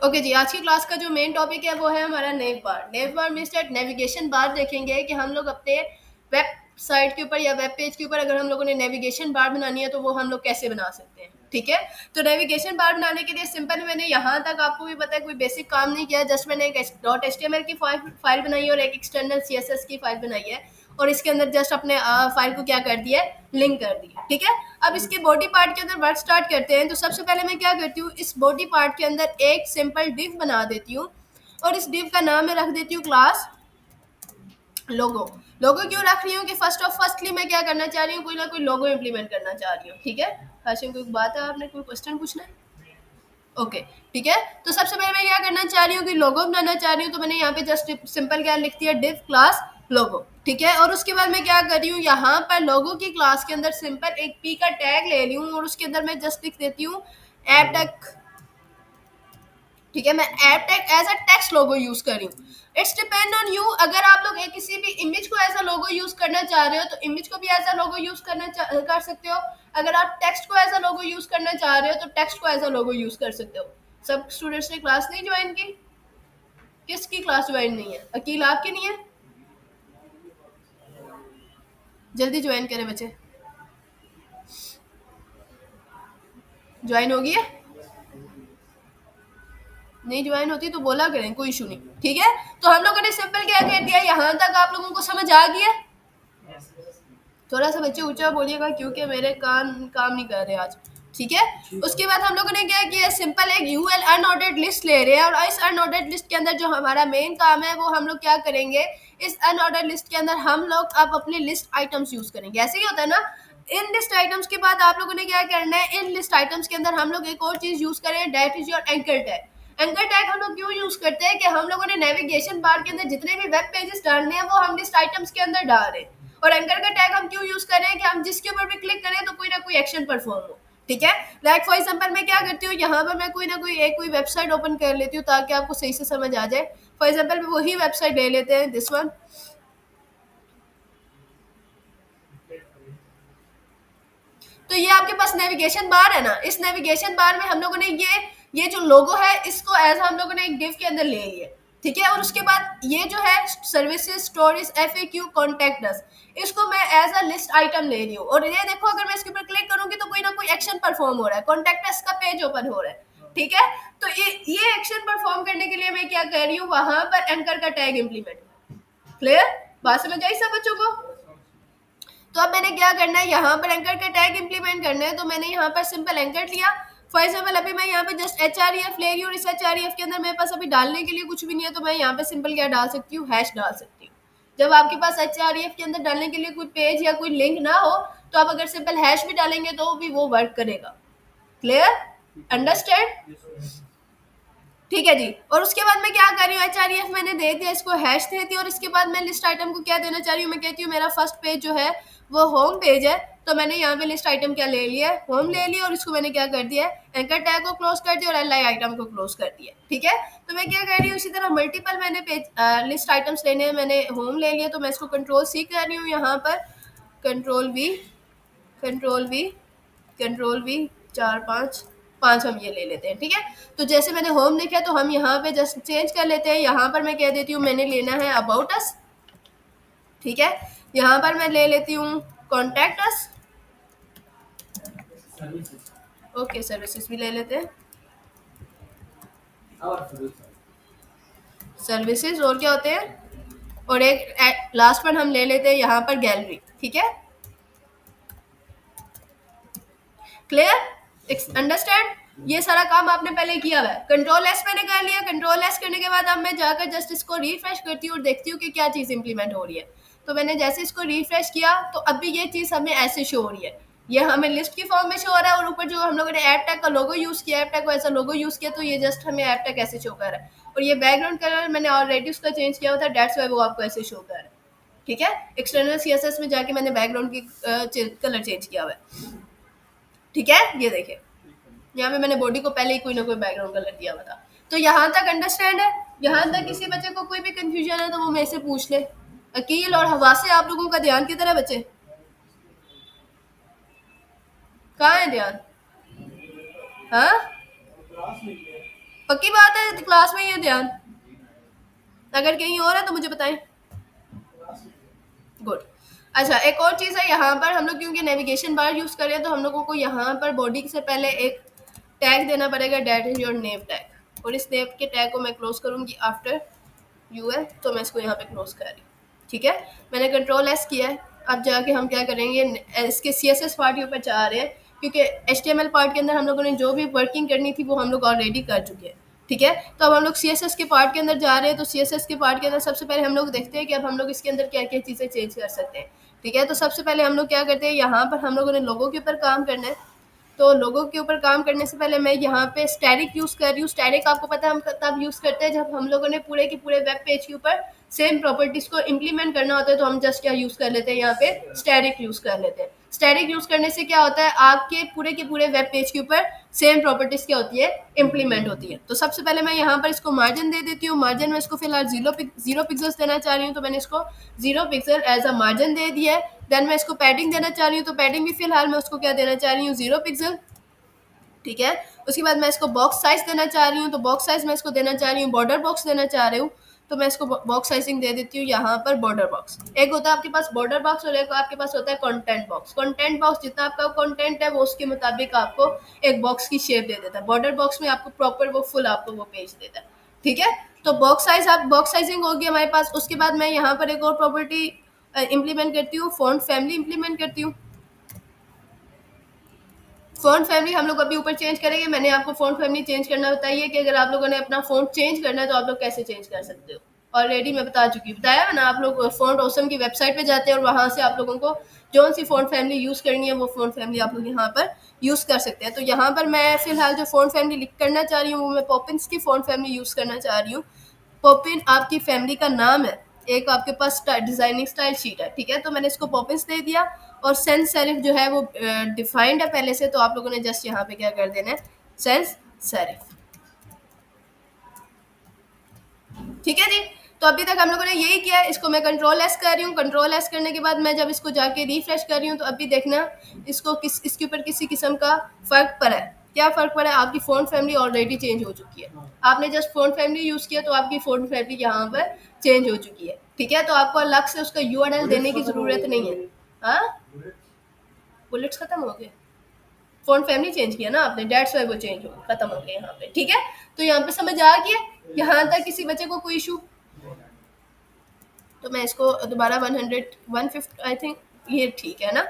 Okay जी, आज की class का जो मेन टॉपिक है वो है हमारा nav bar. Nav bar means that navigation bar देखेंगे कि हम लोग अपने वेबसाइट के ऊपर या वेब पेज के ऊपर अगर हम लोगों ने नेविगेशन बार बनानी है तो वो हम लोग कैसे बना सकते हैं। ठीक है, तो नेविगेशन बार बनाने के लिए सिंपल मैंने यहाँ तक आपको भी पता है कोई बेसिक काम नहीं किया, जस्ट मैंने एक .html की फाइल बनाई है और एक एक्सटर्नल CSS की फाइल बनाई है और इसके अंदर जस्ट अपने फाइल को क्या कर दिया है, लिंक कर दिया। ठीक है, अब इसके बॉडी पार्ट के अंदर वर्क स्टार्ट करते हैं। तो सबसे पहले मैं क्या करती हूँ, इस बॉडी पार्ट के अंदर एक सिंपल डिव बना देती हूँ और इस डिव का नाम मैं रख देती हूँ क्लास लोगो। लोगो क्यों रख रही हूँ कि फर्स्टली मैं क्या करना चाह रही हूँ, कोई ना कोई लोगो इंप्लीमेंट करना चाह रही हूँ। ठीक है, हाशिम कोई बात है, आपने कोई क्वेश्चन पूछना है? ओके, ठीक है, तो सबसे पहले मैं क्या करना चाह रही हूँ कि लोगो बनाना चाह रही हूँ, तो मैंने यहाँ पे जस्ट सिंपल क्या लिख दिया, डिव क्लास लोगो। ठीक है, और उसके बाद मैं क्या कर रही हूँ, यहाँ पर लोगो की क्लास के अंदर सिंपल एक पी का टैग ले रही हूँ और उसके अंदर मैं जस्ट लिख देती हूँ ऐप टैग। ठीक है, मैं app tag as a text logo use कर रही हूँ। इट्स डिपेंड ऑन यू, अगर आप लोग किसी भी इमेज को एज अ लोगो यूज करना चाह रहे हो तो इमेज को भी एज अ लोगो यूज कर सकते हो। अगर आप टेक्स्ट को एज अ लोगो यूज करना चाह रहे हो तो टेक्स्ट को एज अ लोगो यूज कर सकते हो। सब स्टूडेंट्स ने क्लास नहीं ज्वाइन की? किसकी क्लास ज्वाइन नहीं है? अकील आपकी नहीं है? जल्दी ज्वाइन करें बच्चे। ज्वाइन होगी है? नहीं ज्वाइन होती तो बोला करें, कोई इशू नहीं। ठीक है, तो हम लोगों ने सिंपल क्या कर दिया, यहाँ तक आप लोगों को समझ आ गया? थोड़ा सा बच्चे ऊंचा बोलिएगा क्योंकि मेरे कान काम नहीं कर रहे आज। ठीक है, उसके बाद हम लोगों ने क्या किया, सिंपल एक यूएल अनऑर्डर्ड लिस्ट ले रहे हैं और इस अनऑर्डर्ड लिस्ट के अंदर जो हमारा मेन काम है वो हम लोग क्या करेंगे, इस अनऑर्डर्ड लिस्ट के अंदर हम लोग अब अपने लिस्ट आइटम्स यूज करेंगे। ऐसे ही होता है ना, इन लिस्ट आइटम्स के बाद आप लोगों ने क्या करना है, इन लिस्ट आइटम्स के अंदर हम लोग एक और चीज यूज करें, that is your anchor tag. Anchor tag हम लोग क्यों यूज करते हैं कि हम लोगों ने नेविगेशन बार के अंदर जितने भी वेब पेजेस डालने हैं वो हम लिस्ट आइटम्स के अंदर डाल रहे हैं। और एंकर का टैग हम क्यों यूज करें कि हम जिसके ऊपर भी क्लिक करें तो कोई ना कोई एक्शन परफॉर्म हो। ठीक है, लाइक फॉर एग्जांपल मैं क्या करती हूँ, यहाँ पर मैं कोई ना कोई वेबसाइट ओपन कर लेती हूँ ताकि आपको सही से समझ आ जाए। फॉर एग्जांपल वही वेबसाइट ले लेते हैं, दिस वन। तो ये आपके पास नेविगेशन बार है ना, इस नेविगेशन बार में हम लोगों ने ये जो लोगो है इसको एज हम लोगों ने एक डिव के अंदर ले लिया। ठीक है, और उसके बाद ये जो है services stories FAQ contact us, इसको मैं एज अ लिस्ट आइटम ले रही हूँ। और ये देखो अगर मैं इसके ऊपर क्लिक करूंगी तो कोई ना कोई एक्शन परफॉर्म हो रहा है, कॉन्टेक्ट अस का पेज ओपन हो रहा है। ठीक है, तो ये एक्शन परफॉर्म करने के लिए मैं क्या कर रही हूँ, वहां पर एंकर का टैग इंप्लीमेंट। क्लियर, बात समझ आई सब बच्चों को? तो अब मैंने क्या करना है, यहाँ पर एंकर का टैग इंप्लीमेंट करना है, तो मैंने यहाँ पर सिंपल एंकर लिया। फॉर एग्जाम्पल अभी मैं यहाँ पे जस्ट HREF ले रही हूँ और इस HREF के अंदर मेरे पास अभी डालने के लिए कुछ भी नहीं है, तो मैं यहाँ पे सिंपल क्या डाल सकती हूँ, हैश डाल सकती हूँ। जब आपके पास HREF के अंदर डालने के लिए कोई पेज या कोई लिंक ना हो तो आप अगर सिंपल हैश भी डालेंगे तो भी वो वर्क करेगा। Clear, understand? ठीक है जी, और उसके बाद मैं क्या कर रही हूँ, HREF मैंने दे दिया, इसको हैश दे दिया और इसके बाद मैं लिस्ट आइटम को क्या देना चाह रही हूँ, मैं कहती हूँ मेरा फर्स्ट पेज जो है वो होम पेज है, तो मैंने यहाँ पे लिस्ट आइटम क्या ले लिया है, होम ले लिया और इसको मैंने क्या कर दिया है, एंकर टैग को क्लोज कर दिया और LI आइटम को क्लोज कर दिया। ठीक है, तो मैं क्या कर रही हूँ, इसी तरह मल्टीपल मैंने पेज लिस्ट आइटम्स लेने हैं, मैंने होम ले लिया तो मैं इसको Ctrl+C कर रही हूँ, यहाँ पर Ctrl+V Ctrl+V Ctrl+V 4 5 5 हम ये ले लेते हैं। ठीक है, तो जैसे मैंने होम लिखा है तो हम यहाँ पे जस्ट चेंज कर लेते हैं, यहाँ पर मैं कह देती हूँ मैंने लेना है अबाउट अस। ठीक है, यहाँ पर मैं ले लेती हूँ कॉन्टैक्ट अस। ओके, सर्विसेज भी ले लेते हैं, सर्विसेज और क्या होते हैं, और एक लास्ट पर हम ले लेते हैं यहाँ पर गैलरी। ठीक है, क्लियर, अंडरस्टैंड? ये सारा काम आपने पहले किया हुआ है। Ctrl+S मैंने कर लिया, Ctrl+S करने के बाद अब मैं जाकर जस्ट इसको रिफ्रेश करती हूँ और देखती हूँ कि क्या चीज़ इंप्लीमेंट हो रही है। तो मैंने जैसे इसको रिफ्रेश किया तो अभी ये चीज़ हमें ऐसे शो हो रही है, ये हमें लिस्ट की फॉर्म में शो हो रहा है और ऊपर जो हम लोगों ने ऐप टैग का लोगो यूज़ किया, ऐप टैग को ऐसा लोगो यूज़ किया तो ये जस्ट हमें ऐप टैग ऐसे शो कर रहा है। और ये बैकग्राउंड कलर मैंने ऑलरेडी उसका चेंज किया हुआ था, डेट्स वाई वो आपको ऐसे शो कर रहा है। ठीक है, एक्सटर्नल CSS में जाके मैंने बैकग्राउंड की कलर चेंज किया हुआ है। ठीक है, ये देखिए यहाँ पे मैंने बॉडी को पहले ही कोई ना कोई बैकग्राउंड कलर दिया हुआ था। तो यहाँ तक अंडरस्टैंड है? यहाँ तक किसी बच्चे को कोई भी कंफ्यूजन है तो वो मेरे से पूछ ले। अकील और हवा से आप लोगों का ध्यान किधर है बच्चे? कहाँ है ध्यान? हाँ, पक्की बात है, क्लास में ही है ध्यान, अगर कहीं और है तो मुझे बताएं। गुड। अच्छा, एक और चीज़ है, यहाँ पर हम लोग क्योंकि नेविगेशन बार यूज़ कर रहे हैं तो हम लोगों को यहाँ पर बॉडी से पहले एक टैग देना पड़ेगा, that is your name tag, और इस नेम के टैग को मैं क्लोज करूँगी आफ्टर यू है, तो मैं इसको यहाँ पे क्लोज कर रही हूँ। ठीक है, मैंने कंट्रोल एस किया है। अब जाके हम क्या करेंगे, इसके सी एस एस पार्ट के ऊपर जा रहे हैं, क्योंकि H T M L part के अंदर हम लोगों ने जो भी वर्किंग करनी थी वो हम लोग ऑलरेडी कर चुके हैं। ठीक है, तो अब हम लोग सी एस एस के पार्ट के अंदर जा रहे हैं, तो सी एस एस के पार्ट के अंदर सबसे पहले हम लोग देखते हैं कि अब हम लोग इसके अंदर क्या क्या चीज़ें चेंज कर सकते हैं। ठीक है, तो सबसे पहले हम लोग क्या करते हैं, यहाँ पर हम लोगों ने लोगों के ऊपर काम करना है। तो लोगों के ऊपर काम करने से पहले मैं यहाँ पे स्टैटिक यूज़ कर रही हूँ। स्टैटिक आपको पता है हम तब यूज़ करते हैं जब हम लोगों ने पूरे के पूरे वेब पेज के ऊपर सेम प्रॉपर्टीज़ को इम्प्लीमेंट करना होता है, तो हम जस्ट क्या यूज़ कर लेते हैं, यहाँ पे स्टैटिक यूज़ कर लेते हैं। स्टैटिक यूज़ करने से क्या होता है, आपके पूरे के पूरे वेब पेज के ऊपर सेम प्रॉपर्टीज़ क्या होती है, इम्प्लीमेंट होती है। तो सबसे पहले मैं यहाँ पर इसको मार्जिन दे देती हूँ। मार्जिन में इसको फिलहाल जीरो पिक्सल्स देना चाह रही हूँ, तो मैंने इसको 0 pixel as a margin they दिया है। देन मैं इसको पैडिंग देना चाह रही हूँ, तो पैडिंग भी फिलहाल मैं उसको क्या देना चाह रही हूँ, 0 पिक्सल। ठीक है, उसके बाद मैं इसको बॉक्स साइज देना चाह रही हूँ, तो बॉक्स साइज मैं इसको देना चाह रही हूँ, बॉर्डर बॉक्स देना चाह रही हूँ, तो मैं इसको बॉक्स साइजिंग दे देती हूँ यहाँ पर बॉर्डर बॉक्स। एक होता है आपके पास बॉर्डर बॉक्स और एक आपके पास होता है कंटेंट बॉक्स। कंटेंट बॉक्स जितना आपका कंटेंट है वो उसके मुताबिक आपको एक बॉक्स की शेप दे देता है। बॉर्डर बॉक्स में आपको प्रॉपर वो फुल आपको वो पेज देता है। ठीक है, तो बॉक्स साइज आप बॉक्स साइजिंग होगी हमारे पास। उसके बाद मैं यहाँ पर एक और प्रॉपर्टी इंप्लीमेंट करती हूँ, फॉन्ट फैमिली इंप्लीमेंट करती हूँ। फ़ॉन्ट फैमिली हम लोग अभी ऊपर चेंज करेंगे। मैंने आपको फ़ॉन्ट फैमिली चेंज करना बताइए कि अगर आप लोगों ने अपना फ़ॉन्ट चेंज करना है तो आप लोग कैसे चेंज कर सकते हो। ऑलरेडी मैं बता चुकी हूँ, बताया है ना। आप लोग फ़ॉन्ट ऑसम की वेबसाइट पे जाते हैं और वहाँ से आप लोगों को जो सी फ़ॉन्ट फैमिली यूज़ करनी है वो फ़ॉन्ट फैमिली आप लोग यहाँ पर यूज़ कर सकते हैं। तो यहाँ पर मैं फ़िलहाल जो फ़ॉन्ट फैमिली लिख करना चाह रही हूँ वो मैं पॉपिन्स की फ़ॉन्ट फैमिली यूज़ करना चाह रही हूँ। पॉपिन आपकी फैमिली का नाम है, एक आपके पास डिजाइनिंग स्टाइल शीट है। ठीक है, तो मैंने इसको पॉपिंस दे दिया और सेंस सेरिफ जो है वो डिफाइंड है पहले से, तो आप लोगों ने जस्ट यहाँ पे क्या कर देना है, सेंस सेरिफ। ठीक है जी, तो अभी तक हम लोगों ने यही किया है। इसको मैं कंट्रोल एस कर रही हूँ। कंट्रोल एस करने के बाद मैं जब इसको जाके रिफ्रेश कर रही हूँ तो अभी देखना इसको इसके ऊपर किसी किस्म का फर्क पड़ा है। क्या फर्क पड़ा है, आपकी फ़ॉन्ट फैमिली ऑलरेडी चेंज हो चुकी है। आपने जस्ट फ़ॉन्ट फैमिली यूज़ किया तो आपकी फ़ॉन्ट फैमिली यहाँ पर चेंज हो चुकी है। ठीक है, तो आपको अलग से उसका यूआरएल देने की ज़रूरत नहीं है। हाँ, बुलेट्स खत्म हो गए, फ़ॉन्ट फैमिली चेंज किया ना आपने, डेट्स वाई वो चेंज हो खत्म हो गए यहाँ पे। ठीक है, तो यहाँ पे समझ आ गया यहाँ तक, किसी बच्चे को कोई इशू? तो मैं इसको दोबारा 100 150 आई थिंक ये ठीक है ना,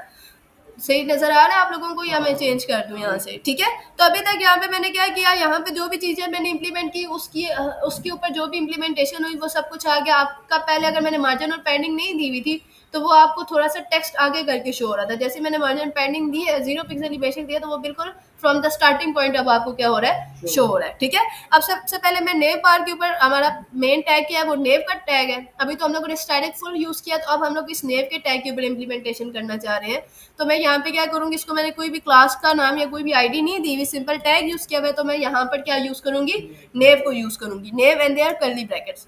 सही नजर आ रहा है आप लोगों को, या मैं चेंज कर दूं यहाँ से? ठीक है, तो अभी तक यहाँ पे मैंने क्या किया, यहाँ पे जो भी चीजें मैंने इंप्लीमेंट की उसके ऊपर जो भी इंप्लीमेंटेशन हुई वो सब कुछ आ गया आपका। पहले अगर मैंने मार्जिन और पैडिंग नहीं दी हुई थी तो वो आपको थोड़ा सा टेक्स्ट आगे करके शो हो रहा था। जैसे मैंने मार्जिन पैडिंग दी है, 0 पिक्सल बेसिक दिया, तो वो बिल्कुल फ्रॉम द स्टार्टिंग पॉइंट अब आपको क्या हो रहा है, शो हो रहा है। ठीक है, अब सबसे पहले मैं नेव बार के ऊपर हमारा मेन टैग क्या है, वो नेव का टैग है। अभी तो हम लोगों ने स्टैटिक फुल यूज किया, तो अब हम लोग इस नेव के टैग के ऊपर इंप्लीमेंटेशन करना चाह रहे हैं। तो मैं यहाँ पे क्या करूँगी, इसको मैंने कोई भी क्लास का नाम या कोई भी आईडी नहीं दी हुई, सिंपल टैग यूज किया हुआ है, तो मैं यहाँ पर क्या यूज करूंगी, नेव को यूज करूंगी, नेव एंड देयर कर्ली ब्रैकेट्स।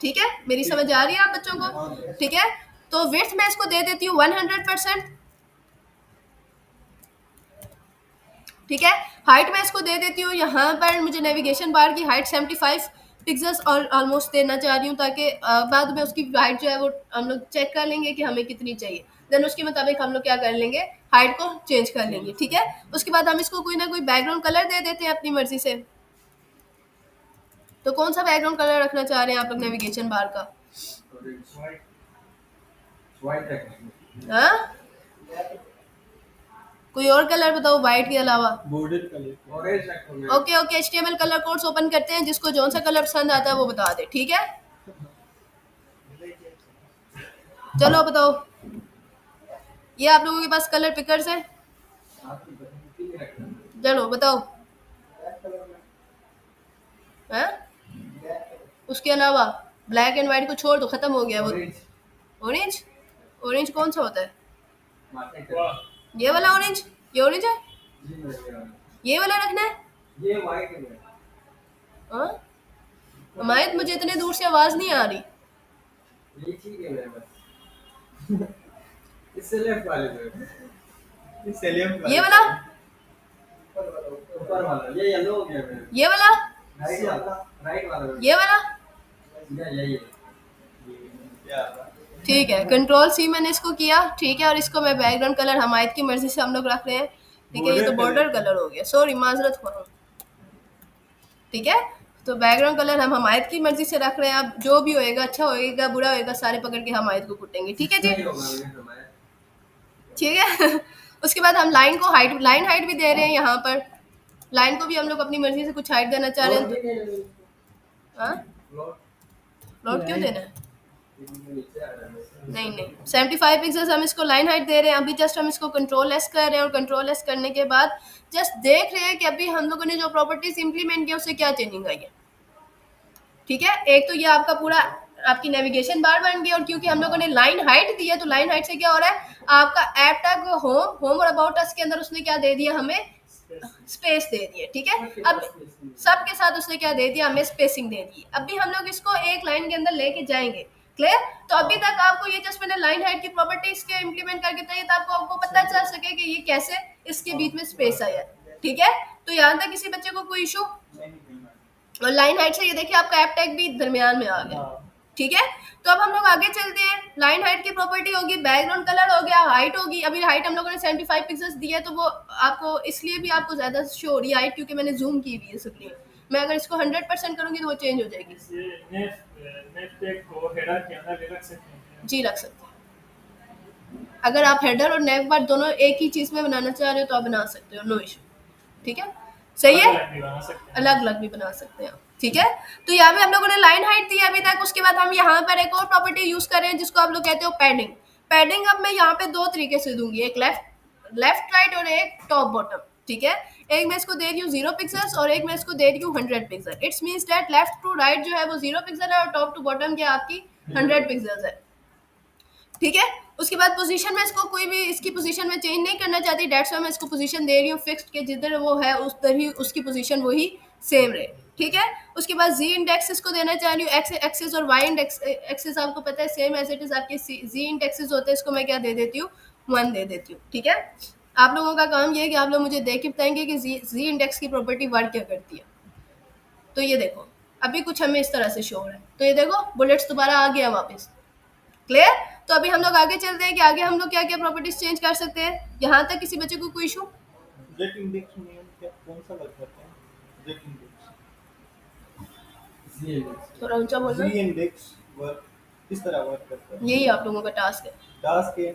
ठीक है, मेरी समझ आ रही है आप बच्चों को? ठीक है, तो विड्थ मैं इसको दे देती हूँ 100%। ठीक है, हाइट मैं इसको दे देती हूँ, यहाँ पर मुझे नेविगेशन बार की हाइट 75 पिक्सल्स और ऑलमोस्ट देना चाह रही हूँ, ताकि बाद में उसकी हाइट जो है वो हम लोग चेक कर लेंगे कि हमें कितनी चाहिए, देन उसके मुताबिक हम लोग क्या कर लेंगे, हाइट को चेंज कर लेंगे। ठीक है, उसके बाद हम इसको कोई ना कोई बैकग्राउंड कलर दे देते हैं अपनी मर्जी से। तो कौन सा बैकग्राउंड कलर रखना चाह रहे हैं आप लोग नेविगेशन बार का? हाँ, कोई और कलर बताओ व्हाइट के अलावा। Border colour. Okay okay, HTML colour codes open करते हैं, जिसको जौन सा कलर पसंद आता है वो बता दे। ठीक है, चलो बताओ, ये आप लोगों के पास कलर पिकर्स हैं? चलो बताओ। हैं, उसके अलावा ब्लैक एंड व्हाइट को छोड़ दो, खत्म हो गया वो। ऑरेंज, ऑरेंज कौन सा होता है? ये वाला ऑरेंज, ये ऑरेंज है, ये वाला रखना है। ये व्हाइट है। हाँ, हमारे मुझे इतने दूर से आवाज नहीं आ रही। ये ठीक है मेरे पास। इससे लेफ्ट वाले पे, इससे लेफ्ट वाले, ये वाला ये वाला, ये वाला, ठीक है। कंट्रोल सी मैंने इसको किया, ठीक है। और इसको मैं बैकग्राउंड कलर हमायत की मर्जी से हम लोग रख रहे हैं, ठीक है। ये तो बॉर्डर कलर हो गया, सॉरी माजरत हो, ठीक है। तो बैकग्राउंड कलर हम हमायत की मर्जी से रख रहे हैं। अब जो भी होएगा, अच्छा होएगा बुरा होएगा, सारे पकड़ के हमायत को कुटेंगे, ठीक है जी, ठीक है। उसके बाद हम लाइन को हाइट, लाइन हाइट भी दे रहे हैं यहाँ पर। लाइन को भी हम लोग अपनी मर्जी से कुछ हाइट देना चाह रहे हैं। हाँ, प्लॉट क्यों देना है? नहीं नहीं, 75 पिक्सल हम इसको लाइन हाइट दे रहे हैं। अभी जस्ट हम इसको कंट्रोल एस कर रहे हैं, और कंट्रोल एस करने के बाद जस्ट देख रहे हैं कि अभी हम लोगों ने जो प्रॉपर्टीज इंप्लीमेंट किया उससे क्या चेंजिंग आई है, ठीक है। एक तो ये आपका पूरा आपकी नेविगेशन बार बन गया, और क्योंकि हम लोगों ने लाइन हाइट दी है तो लाइन हाइट से क्या हो रहा है, आपका ऐप टैग होम और अबाउट अस के अंदर उसने क्या दे दिया, हमें स्पेस दे दी है, ठीक है। अब सबके साथ उसने क्या दे दिया, हमें स्पेसिंग दे दी। अभी हम लोग इसको एक लाइन के अंदर लेके जाएंगे, क्लियर। तो अभी तक आपको ये जस्ट मैंने लाइन हाइट की प्रॉपर्टीज के इंप्लीमेंट करके चाहिए, तो आपको पता चल सके कि ये कैसे इसके बीच में स्पेस आया, ठीक है। तो यहाँ तक किसी बच्चे को कोई इशू? और लाइन हाइट से ये देखिए आपका ऐप टैग भी दरमियान में आ गया, ठीक है। तो अब हम लोग आगे चलते हैं। लाइन हाइट की प्रॉपर्टी होगी, बैकग्राउंड कलर हो गया, हाइट होगी। अभी हाइट हम लोगों ने 75 पिक्सेल्स दी है, तो वो आपको इसलिए भी आपको ज्यादा शो हो रही है हाइट, क्योंकि मैंने जूम की हुई है स्क्रीन। मैं अगर इसको 100% करूंगी तो वो चेंज हो जाएगी। जी रख सकते हैं। अगर आप हेडर और नेव बार दोनों एक ही चीज में बनाना चाह रहे हो तो आप बना सकते हो, नो इशू, ठीक है, सही है। अलग अलग भी बना सकते हैं, ठीक है। तो यहाँ पे हम लोगों ने लाइन हाइट दी है अभी तक। उसके बाद हम यहाँ पर एक और प्रॉपर्टी यूज कर रहे हैं जिसको आप लोग कहते हो पैडिंग। पैडिंग अब मैं यहाँ पे दो तरीके से दूंगी, एक लेफ्ट राइट और एक टॉप बॉटम, ठीक है। एक मैं इसको दे रही हूँ 0 पिक्सल्स और एक मैं इसको दे रही हूँ 100 pixel. It's means that left to right जो है वो 0 पिक्सल है और टॉप टू बॉटम क्या आपकी 100 पिक्सल्स है, ठीक है। उसके बाद पोजीशन में इसको कोई भी इसकी पोजीशन में चेंज नहीं करना चाहती, डेट्स वाई मैं इसको पोजीशन दे रही हूँ फिक्स्ड के जिधर वो है उस तरह ही उसकी पोजीशन वही सेम रहे, ठीक है। उसके बाद जी इंडेक्स इसको देना चाह रही हूँ, एक्स एक्सिस और वाई एक्सिस आपको पता है सेम एज इट इज आपके जी इंडेक्सेस होते हैं, इसको मैं क्या दे देती हूँ 1 दे देती हूँ, ठीक है। आप लोगों का काम ये है कि आप लोग मुझे देख के बताएंगे कि जी इंडेक्स की प्रॉपर्टी वर्क क्या करती है। तो ये देखो अभी कुछ हमें इस तरह से शो हो रहा है, तो ये देखो बुलेट्स दोबारा आ गया वापस, क्लियर। तो अभी हम लोग आगे चलते हैं कि आगे हम लोग क्या क्या प्रॉपर्टीज चेंज कर सकते हैं। यहाँ तक किसी बच्चे को कोई इशू? जेट इंडेक्स में क्या कौन सा वर्क करता है? जेट इंडेक्स थोड़ा ऊंचा बोलना। जी इंडेक्स वर्क किस तरह वर्क करता है? यही आप लोगों का टास्क है। टास्क है।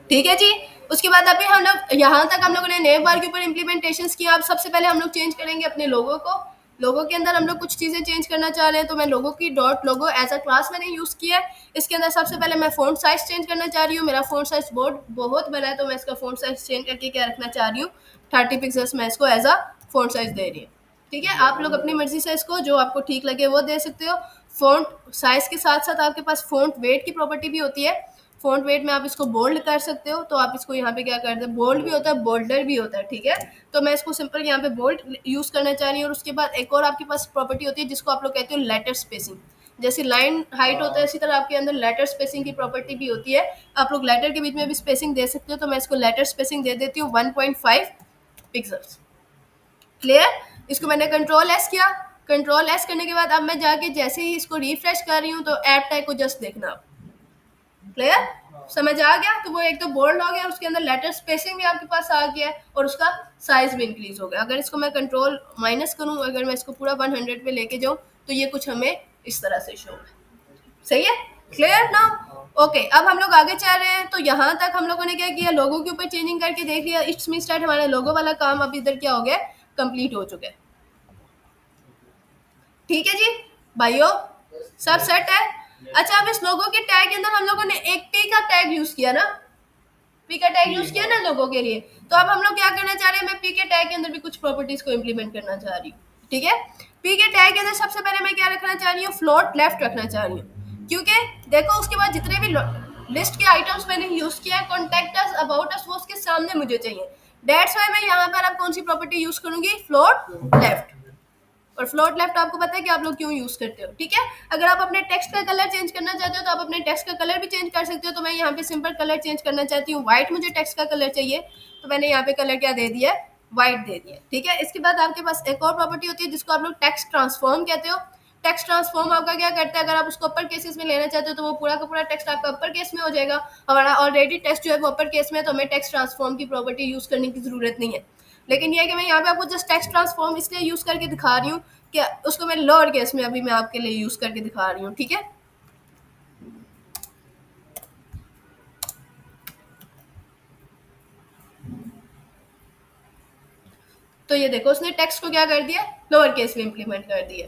ठीक है जी। उसके बाद अभी हम लोग यहाँ तक हम लोगों ने नेव बार के ऊपर इम्प्लीमेंटेशन किया। अब सबसे पहले हम लोग चेंज करेंगे अपने लोगों को। लोगो के अंदर हम लोग कुछ चीज़ें चेंज करना चाह रहे हैं, तो मैं लोगो की dot logo as a class मैंने यूज़ किया है। इसके अंदर सबसे पहले मैं फ़ॉन्ट साइज़ चेंज करना चाह रही हूँ। मेरा फ़ॉन्ट साइज़ बहुत बड़ा है, तो मैं इसका फ़ॉन्ट साइज़ चेंज करके क्या रखना चाह रही हूँ 30 पिक्सल्स मैं इसको एज अ फ़ॉन्ट साइज़ दे रही हूँ, ठीक है। आप लोग अपनी मर्जी से इसको जो आपको ठीक लगे वो दे सकते हो। फ़ॉन्ट साइज़ के साथ साथ आपके पास फ़ॉन्ट वेट की प्रॉपर्टी भी होती है। फ़ॉन्ट वेट में आप इसको बोल्ड कर सकते हो, तो आप इसको यहाँ पे क्या करते हैं, बोल्ड भी होता है बोल्डर भी होता है, ठीक है। तो मैं इसको सिंपल यहाँ पे बोल्ड यूज़ करना चाह रही हूँ। और उसके बाद एक और आपके पास प्रॉपर्टी होती है जिसको आप लोग कहते हो लेटर स्पेसिंग। जैसे लाइन हाइट होता है इसी तरह आपके अंदर लेटर स्पेसिंग की प्रॉपर्टी भी होती है। आप लोग लेटर के बीच में भी स्पेसिंग दे सकते हो, तो मैं इसको लेटर स्पेसिंग दे देती हूँ 1.5 पिक्सल्स, क्लियर। इसको मैंने कंट्रोल एस किया। कंट्रोल एस करने के बाद अब मैं जाके जैसे ही इसको रिफ्रेश कर रही हूँ तो ऐप टैग को जस्ट देखना आप, क्लियर, समझ आ गया। तो वो एक तो बोल्ड हो गया, उसके अंदर लेटर स्पेसिंग भी आपके पास आ गया है और उसका साइज भी इंक्रीज हो गया। अगर इसको मैं कंट्रोल माइनस करूँ, अगर मैं इसको पूरा 100 पे लेके जाऊँ तो ये कुछ हमें इस तरह से शो है, सही है, क्लियर ना। ओके, अब हम लोग आगे चल रहे हैं। तो यहाँ तक हम लोगों ने क्या किया, लोगो के ऊपर चेंजिंग करके देख लिया। इट्स मींस दैट हमारा लोगो वाला काम अब इधर क्या हो गया, कंप्लीट हो चुका है, ठीक है जी भाइयों, सब सेट है। अच्छा, अब इस लोगो के टैग के अंदर हम लोगों ने एक पी का टैग यूज किया ना, पी का टैग यूज किया ना लोगों के लिए। तो अब हम लोग क्या करना चाह रहे हैं, मैं पी के टैग के अंदर भी कुछ प्रॉपर्टीज को इम्प्लीमेंट करना चाह रही हूँ, ठीक है। पी के टैग के अंदर सबसे पहले मैं क्या रखना चाह रही हूँ, फ्लोट लेफ्ट रखना चाह रही हूँ, क्योंकि देखो उसके बाद जितने भी लिस्ट के आइटम्स मैंने यूज किया है, कॉन्टेक्ट अस, अबाउट अस, वो उसके सामने मुझे चाहिए। दैट्स व्हाई मैं यहाँ पर अब कौन सी प्रॉपर्टी यूज करूंगी, फ्लोट लेफ्ट। और फ्लोट लेफ्ट आपको पता है कि आप लोग क्यों यूज करते हो, ठीक है। अगर आप अपने टेक्स्ट का कलर चेंज करना चाहते हो तो आप अपने टेक्स्ट का कलर भी चेंज कर सकते हो। तो मैं यहाँ पे सिंपल कलर चेंज करना चाहती हूँ, व्हाइट मुझे टेक्स्ट का कलर चाहिए, तो मैंने यहाँ पे कलर क्या दे दिया है, वाइट दे दिया, ठीक है। इसके बाद आपके पास एक और प्रॉपर्टी होती है जिसको आप लोग टेक्स्ट ट्रांसफॉर्म कहते हो। टेक्स्ट ट्रांसफॉर्म आपका क्या करता है, अगर आप उसको अपर केसेस में लेना चाहते हो तो वो पूरा का पूरा टेक्स्ट आपका अपर केस में हो जाएगा। हमारा ऑलरेडी टेक्स्ट जो है वो अपर केस में है, तो हमें टेक्स्ट ट्रांसफॉर्म की प्रॉपर्टी यूज करने की जरूरत नहीं है। लेकिन ये है कि मैं यहाँ पे आपको जस्ट टेक्स्ट ट्रांसफॉर्म इसलिए यूज करके दिखा रही हूँ कि उसको मैं लोअर केस में अभी मैं आपके लिए यूज करके दिखा रही हूँ, ठीक है। तो ये देखो उसने टेक्स्ट को क्या कर दिया, लोअर केस में इंप्लीमेंट कर दिया,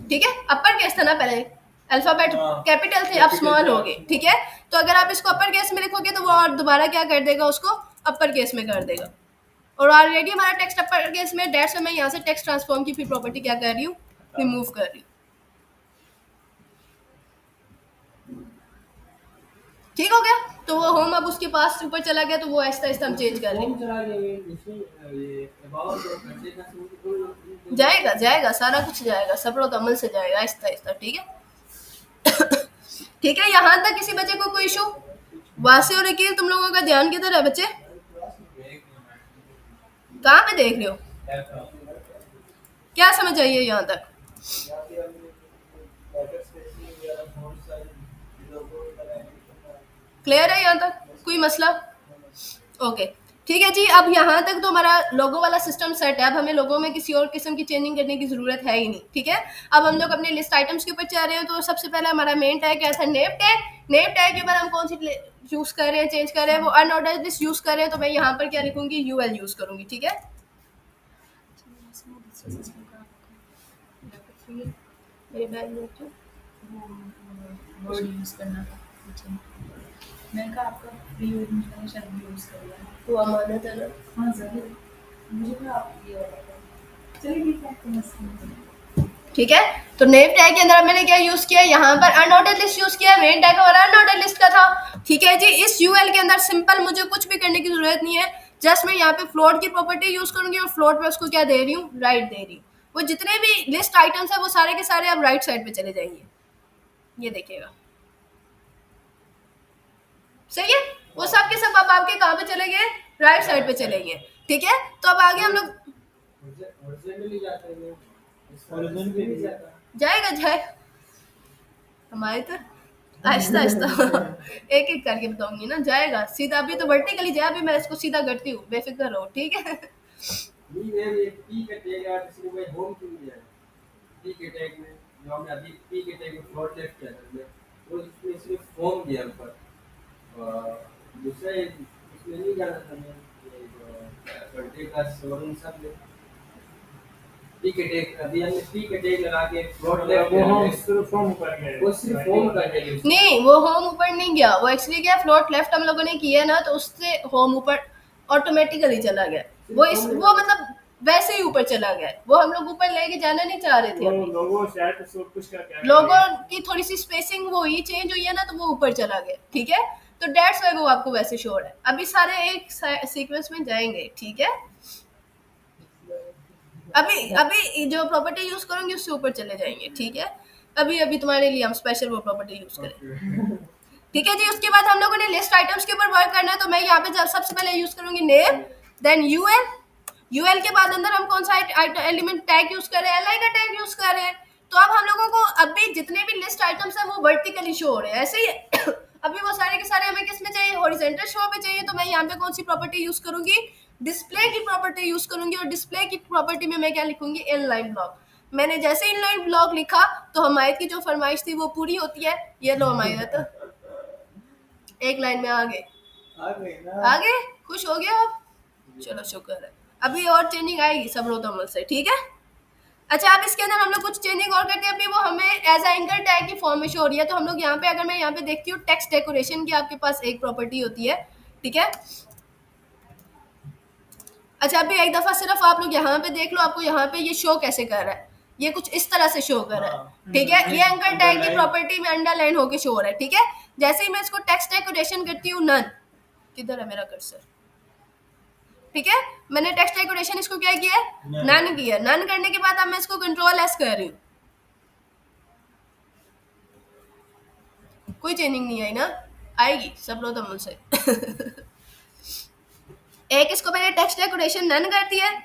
ठीक है। अपर केस था ना पहले, अल्फाबेट कैपिटल थे, अब स्मॉल हो गए, ठीक है। तो अगर आप इसको अपर केस में लिखोगे तो वो और दोबारा क्या कर देगा, उसको अपर केस में कर देगा। और ऑलरेडी हमारा टेक्स्ट अपर केस में, डेट्स मैं यहाँ से टेक्स्ट ट्रांसफॉर्म की फिर प्रॉपर्टी क्या कर रही हूँ, रिमूव कर रही हूँ, ठीक हो गया। तो वो होम अब उसके पास ऊपर चला गया, तो वो आहिस्ता आहिस्ता हम चेंज कर लेंगे। जाएगा जाएगा सारा कुछ जाएगा, सब्र और अमल से जाएगा आहिस्ता आहिस्ता, ठीक है। ठीक है, यहाँ तक किसी बच्चे को कोई इशू? वासी और अकील तुम लोगों का ध्यान किधर है बच्चे, कहाँ पे देख रहे हो, क्या समझ आई है यहाँ तक? क्लियर है यहाँ तक, कोई मसला? ओके, ठीक है जी। अब यहाँ तक तो हमारा लोगो वाला सिस्टम सेट है। अब हमें लोगो में किसी और किस्म की चेंजिंग करने की जरूरत है ही नहीं, ठीक है। अब हम लोग अपने लिस्ट आइटम्स के ऊपर चल रहे हैं। तो सबसे पहले हमारा मेन टैग क्या था, नेम टैग। नेम टैग के ऊपर हम कौन सी यूज कर रहे हैं, चेंज कर रहे हैं, वो अनऑर्डर्ड लिस्ट यूज कर रहे हैं। तो मैं यहाँ पर क्या लिखूंगी, यूएल यूज करूंगी, ठीक है। मेरे बैग में तो वो यूज़ करना था, अच्छा। मैंने कहा आपका फ्री मैंने शायद यूज़ कर लिया। वो अमानत है ना। हाँ ज़रूर, मुझे कहा आप ये वाला था। चलिए ठीक है, तो मसला ठीक है। तो नेम टैग के अंदर मैंने क्या यूज किया, यहाँ पर अनऑर्डर्ड लिस्ट यूज किया। मेन टैग हमारा अनऑर्डर्ड लिस्ट का था, ठीक है जी। इस यूएल के अंदर सिंपल मुझे कुछ भी करने की जरूरत नहीं है। जस्ट मैं यहाँ पे फ्लोट की प्रॉपर्टी यूज करूंगी और फ्लोट पे उसको क्या दे रही हूँ, राइट दे रही हूँ। वो जितने भी लिस्ट आइटम्स है वो सारे के सारे अब राइट साइड पे चले जाएंगे, ये देखिएगा, सही है। वो सब के सब अब आपके कहाँ पे चले गए, राइट साइड पे चले गए, ठीक है। तो अब आगे हम लोग जाएगा जाएगा हमारे तो आहिस्ता आहिस्ता एक एक करके बताऊंगी ना, जाएगा सीधा। अभी तो वर्टिकली जाए, अभी मैं इसको सीधा करती हूँ, बेफिक्र रहो, ठीक है। नहीं, वो होम ऊपर नहीं गया, वो एक्चुअली क्या फ्लोट लेफ्ट हम लोगों ने किया ना, तो उससे होम ऊपर ऑटोमेटिकली चला गया। वो मतलब वैसे ही ऊपर चला गया, वो हम लोग ऊपर लेके जाना नहीं चाह रहे थे। लोगों की थोड़ी सी स्पेसिंग वो ही चेंज हुई है ना, तो वो ऊपर चला गया, ठीक है। तो डेट्स वाई वो आपको वैसे शोर है। अभी सारे एक सीक्वेंस में जाएंगे, ठीक है। अभी अभी जो प्रॉपर्टी यूज करूंगी उससे ऊपर चले जाएंगे, ठीक है। अभी अभी तुम्हारे लिए हम स्पेशल वो प्रॉपर्टी यूज करें, ठीक है जी। उसके बाद हम लोगों ने लिस्ट आइटम्स के ऊपर वर्क करना है। तो मैं यहाँ पे सबसे पहले यूज करूंगी नेम, देन यूएल। यूएल के बाद अंदर हम कौन सा एलिमेंट टैग यूज कर रहे हैं, एलआई का टैग यूज कर रहे हैं। तो अब हम लोगों को अभी जितने भी लिस्ट आइटम्स है वो वर्टिकली शो हो रहे हैं, ऐसे ही अभी वो सारे के सारे हमें किस में चाहिए, हॉरिजॉन्टल शो पे चाहिए। तो मैं यहाँ पे कौन सी प्रॉपर्टी यूज करूंगी, डिस्प्ले की प्रॉपर्टी यूज करूंगी। और डिस्प्ले की प्रॉपर्टी में मैं क्या लिखूंगी, इनलाइन ब्लॉक। मैंने जैसे इनलाइन ब्लॉक लिखा तो हमायत की जो फरमाइश थी वो पूरी होती है। ये लो हमायत, एक लाइन में आ गए, आगे खुश हो गया आप, चलो शुक्र है। अभी और चेंजिंग आएगी सब्र तो अमल से, ठीक है। अच्छा, अब इसके अंदर हम लोग कुछ चेंजिंग और करते हैं। अभी वो हमें एज एंकर टैग की फॉर्म में शो हो रही है। तो हम लोग यहाँ पे, अगर मैं यहाँ पे देखती हूँ टेक्स्ट डेकोरेशन की आपके पास एक प्रॉपर्टी होती है, ठीक है। अच्छा, अभी एक दफा सिर्फ आप लोग यहाँ पे देख लो, आपको यहाँ पे ये शो कैसे कर रहा है, ये कुछ इस तरह से शो कर रहा है, ठीक है। ये एंकर टैग की प्रॉपर्टी में अंडरलाइन होके शो हो रहा है, ठीक है। जैसे ही मैं इसको टेक्स्ट डेकोरेशन करती हूँ, नन, किधर है मेरा कर्सर, ठीक है। मैंने टेक्स्ट डेकोरेशन इसको क्या किया है, नन किया। नन करने के बाद अब मैं इसको कंट्रोल एस कर रही हूँ, कोई चेंजिंग नहीं आई ना, आएगी सब लो तो मुझसे एक इसको मैंने टेक्स्ट डेकोरेशन नन कर दिया है।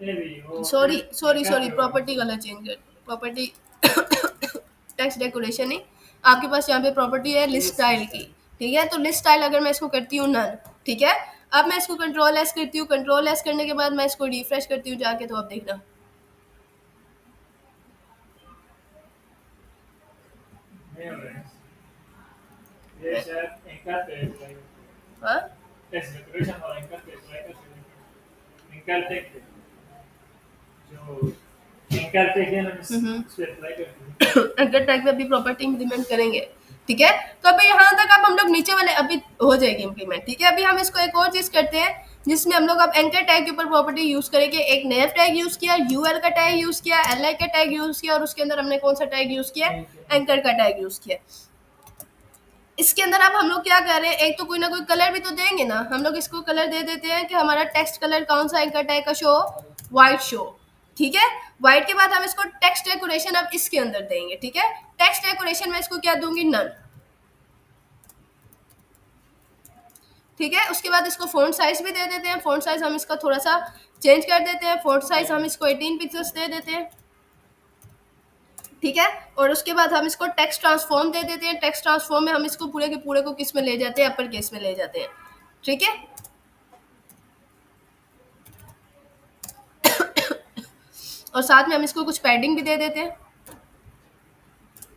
सॉरी प्रॉपर्टी कलर चेंज कर, प्रॉपर्टी टेक्स्ट डेकोरेशन नहीं, आपके पास यहाँ पे प्रॉपर्टी है लिस्ट स्टाइल की, ठीक है। तो लिस्ट स्टाइल अगर मैं इसको करती हूँ नन, ठीक है। अब मैं इसको कंट्रोल एस करती हूँ, कंट्रोल एस करने के बाद मैं इसको रिफ्रेश करती हूँ जाके, तो आप देखना नहीं हो रहा है। ये शायद एंकर पे ट्राई हाँ टेक्स्ट डेकोरेशन और एंकर पे ट्राई कर सकते हैं। एंकर टेक जो एंकर टेक है ना, इस पे ट्राई करते हैं। अगर टैग में अभी प्रॉपर्टी इंप्लीमेंट करेंगे, ठीक है। तो अभी यहाँ तक अब हम लोग नीचे वाले अभी हो जाएगी इंप्लीमेंट, ठीक है। अभी हम इसको एक और चीज करते हैं जिसमें हम लोग अब एंकर टैग के ऊपर प्रॉपर्टी यूज करेंगे। एक नेव टैग यूज किया, यूएल का टैग यूज किया, एलआई का टैग यूज किया, और उसके अंदर हमने कौन सा टैग यूज किया, एंकर का टैग यूज किया। इसके अंदर अब हम लोग क्या कर रहे हैं, एक तो कोई ना कोई कलर भी तो देंगे ना, हम लोग इसको कलर दे देते हैं कि हमारा टेक्स्ट कलर कौन सा एंकर टैग का शो, व्हाइट शो, ठीक है। व्हाइट के बाद हम इसको टेक्स्ट डेकोरेशन अब इसके अंदर देंगे, ठीक है। टेक्स्ट डेकोरेशन में इसको क्या दूंगी, नन, ठीक है। उसके बाद इसको फ़ॉन्ट साइज भी दे देते हैं, फ़ॉन्ट साइज हम इसका थोड़ा सा चेंज कर देते हैं, फ़ॉन्ट साइज हम इसको 18 पिक्सेल्स दे देते हैं, ठीक है। और उसके बाद हम इसको टेक्स्ट ट्रांसफॉर्म दे देते हैं। टेक्स्ट ट्रांसफॉर्म में हम इसको पूरे के पूरे को किस में ले जाते हैं, अपर केस में ले जाते हैं, ठीक है। और साथ में हम इसको कुछ पैडिंग भी दे देते हैं।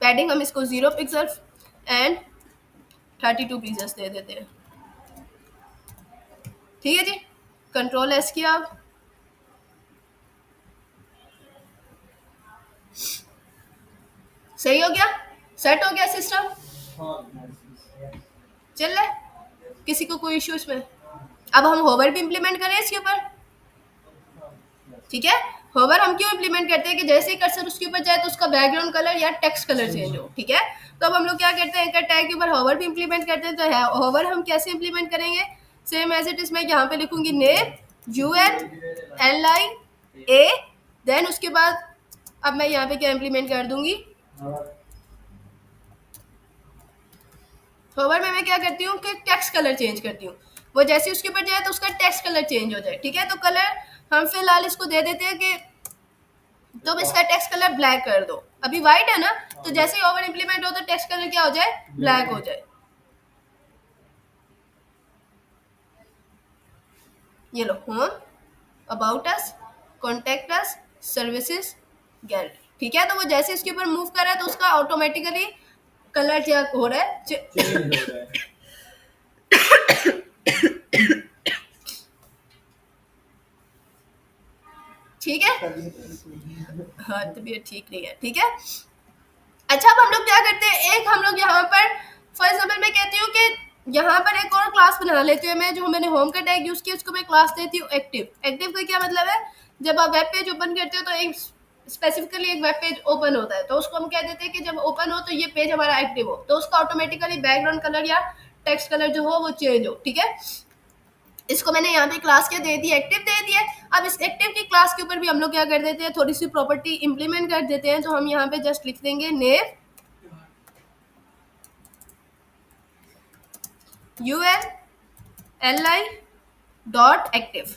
पैडिंग हम इसको 0 पिक्सल एंड 32 पिक्सेल्स दे देते हैं, ठीक है जी। कंट्रोल एस किया आप, सही हो गया, सेट हो गया सिस्टम, चल रहा है, किसी को कोई इश्यू इसमें। अब हम होवर भी इंप्लीमेंट करें इसके ऊपर, ठीक है। होवर हम क्यों इंप्लीमेंट करते हैं कि जैसे ही कर्सर उसके ऊपर जाए तो उसका बैकग्राउंड कलर या टेक्स्ट कलर चेंज हो, ठीक है। तो अब हम लोग क्या करते हैं, एंकर टैग के ऊपर होवर भी इंप्लीमेंट करते हैं। तो होवर हम कैसे इंप्लीमेंट करेंगे, सेम एज इट इज मैं यहाँ पे लिखूंगी नेम UNLIA, देन उसके बाद अब मैं यहाँ पे क्या इंप्लीमेंट कर दूंगी, होवर में मैं क्या करती हूँ कि टेक्स्ट कलर चेंज करती हूँ, वो जैसे उसके ऊपर जाए तो उसका टेक्स्ट कलर चेंज हो जाए, ठीक है। तो कलर हम फिलहाल इसको दे देते हैं कि तुम इसका टेक्स्ट कलर ब्लैक कर दो। अभी व्हाइट है ना, तो जैसे ही ओवर इंप्लीमेंट हो तो टेक्स्ट कलर क्या हो जाए, ब्लैक हो जाए। ये लो, home, about us, contact us, services, gallery, ठीक है। तो वो जैसे इसके ऊपर मूव कर रहा है तो उसका ऑटोमेटिकली कलर क्या हो रहा है, चेंज हो रहा है। ठीक है। हाँ, तबीयत ठीक नहीं है, ठीक है। अच्छा, अब हम लोग क्या करते हैं, एक हम लोग यहाँ पर फॉर एग्जाम्पल मैं कहती हूँ कि यहाँ पर एक और क्लास बना लेती हूँ मैं, जो मैंने होम का टैग यूज किया उसको मैं क्लास देती हूँ एक्टिव। एक्टिव का क्या मतलब है, जब आप वेब पेज ओपन करते हो तो एक स्पेसिफिकली एक वेब पेज ओपन होता है, तो उसको हम कह देते हैं कि जब ओपन हो तो ये पेज हमारा एक्टिव हो, तो उसका ऑटोमेटिकली बैकग्राउंड कलर या टेक्स्ट कलर जो हो वो चेंज हो, ठीक है। इसको मैंने यहाँ पे क्लास क्या दे दी, एक्टिव दे दिया। अब इस एक्टिव की क्लास के ऊपर भी हम लोग क्या कर देते हैं, थोड़ी सी प्रॉपर्टी इंप्लीमेंट कर देते हैं। तो हम यहाँ पे जस्ट लिख देंगे नेव UNLI डॉट एक्टिव,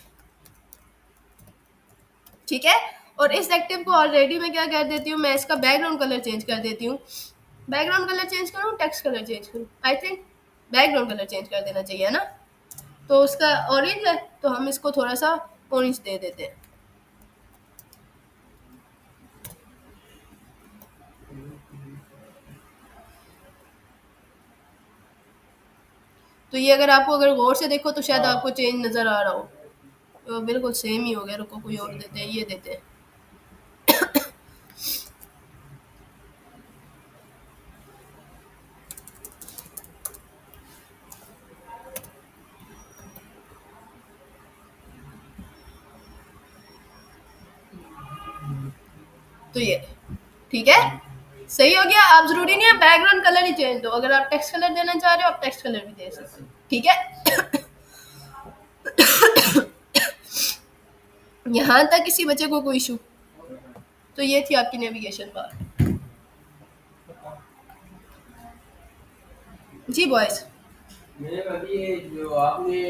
ठीक है। और इस एक्टिव को ऑलरेडी मैं क्या कर देती हूँ, मैं इसका बैकग्राउंड कलर चेंज कर देती हूँ। बैकग्राउंड कलर चेंज करूँ, टेक्स्ट कलर चेंज करूँ, I think background colour change कर देना चाहिए ना। तो उसका ऑरेंज है तो हम इसको थोड़ा सा ऑरेंज दे देते हैं। तो ये अगर आपको अगर गौर से देखो तो शायद आपको चेंज नज़र आ रहा हो, तो बिल्कुल सेम ही हो गया। रुको कोई और देते हैं, ये देते हैं। तो ये ठीक है, सही हो गया। आप जरूरी नहीं है बैकग्राउंड कलर ही चेंज दो, अगर आप टेक्स्ट कलर देना चाह रहे हो आप टेक्स्ट कलर भी दे सकते हो, ठीक है। यहाँ तक किसी बच्चे को कोई इशू, तो ये थी आपकी नेविगेशन बार। जी बॉयज, मैंने अभी जो आपने